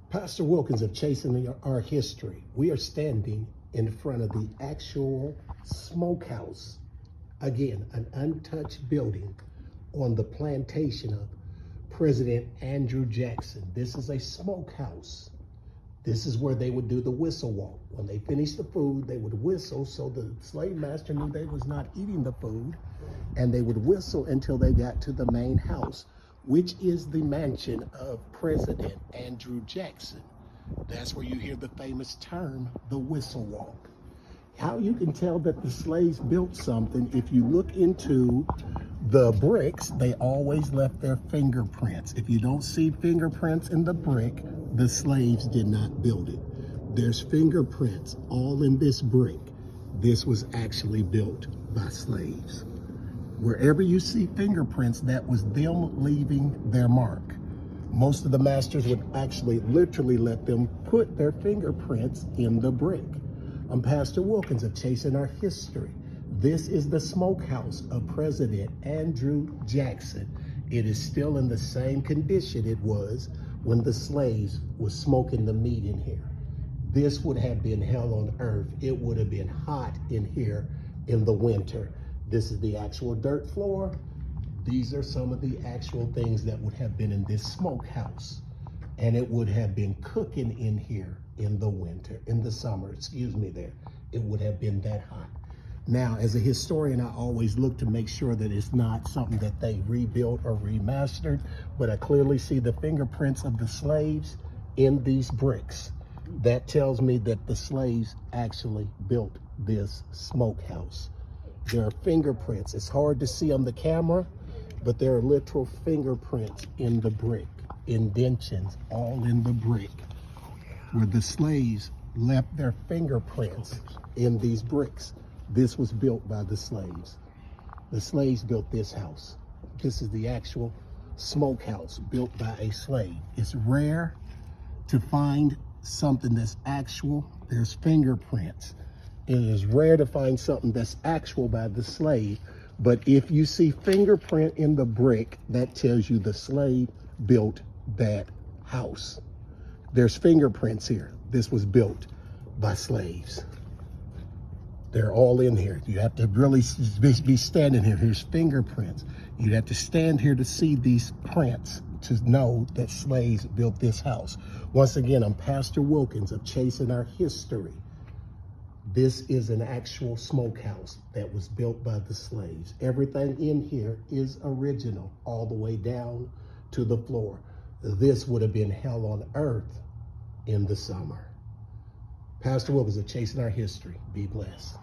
Pastor Wilkins of Chasing Our History. We are standing in front of the actual smokehouse. Again, an untouched building on the plantation of President Andrew Jackson. This is a smokehouse. This is where they would do the whistle walk. When they finished the food, they would whistle so the slave master knew they was not eating the food, and they would whistle until they got to the main house, which is the mansion of President Andrew Jackson. That's where you hear the famous term, the whistle walk. How you can tell that the slaves built something, if you look into the bricks, they always left their fingerprints. If you don't see fingerprints in the brick, the slaves did not build it. There's fingerprints all in this brick. This was actually built by slaves. Wherever you see fingerprints, that was them leaving their mark. Most of the masters would actually literally let them put their fingerprints in the brick. I'm Pastor Wilkins of Chasing Our History. This is the smokehouse of President Andrew Jackson. It is still in the same condition it was when the slaves were smoking the meat in here. This would have been hell on earth. It would have been hot in here in the winter. This is the actual dirt floor. These are some of the actual things that would have been in this smokehouse. And it would have been cooking in here in the winter, in the summer, excuse me there. It would have been that hot. Now, as a historian, I always look to make sure that it's not something that they rebuilt or remastered, but I clearly see the fingerprints of the slaves in these bricks. That tells me that the slaves actually built this smokehouse. There are fingerprints. It's hard to see on the camera, but there are literal fingerprints in the brick, indentions all in the brick, where the slaves left their fingerprints in these bricks. This was built by the slaves. The slaves built this house. This is the actual smokehouse built by a slave. It's rare to find something that's actual. There's fingerprints. It is rare to find something that's actual by the slave, but if you see fingerprint in the brick, that tells you the slave built that house. There's fingerprints here. This was built by slaves. They're all in here. You have to really be standing here. Here's fingerprints. You'd have to stand here to see these prints to know that slaves built this house. Once again, I'm Pastor Wilkins of Chasing Our History. This is an actual smokehouse that was built by the slaves. Everything in here is original, all the way down to the floor. This would have been hell on earth in the summer. Pastor Wilkins of Chasing Our History. Be blessed.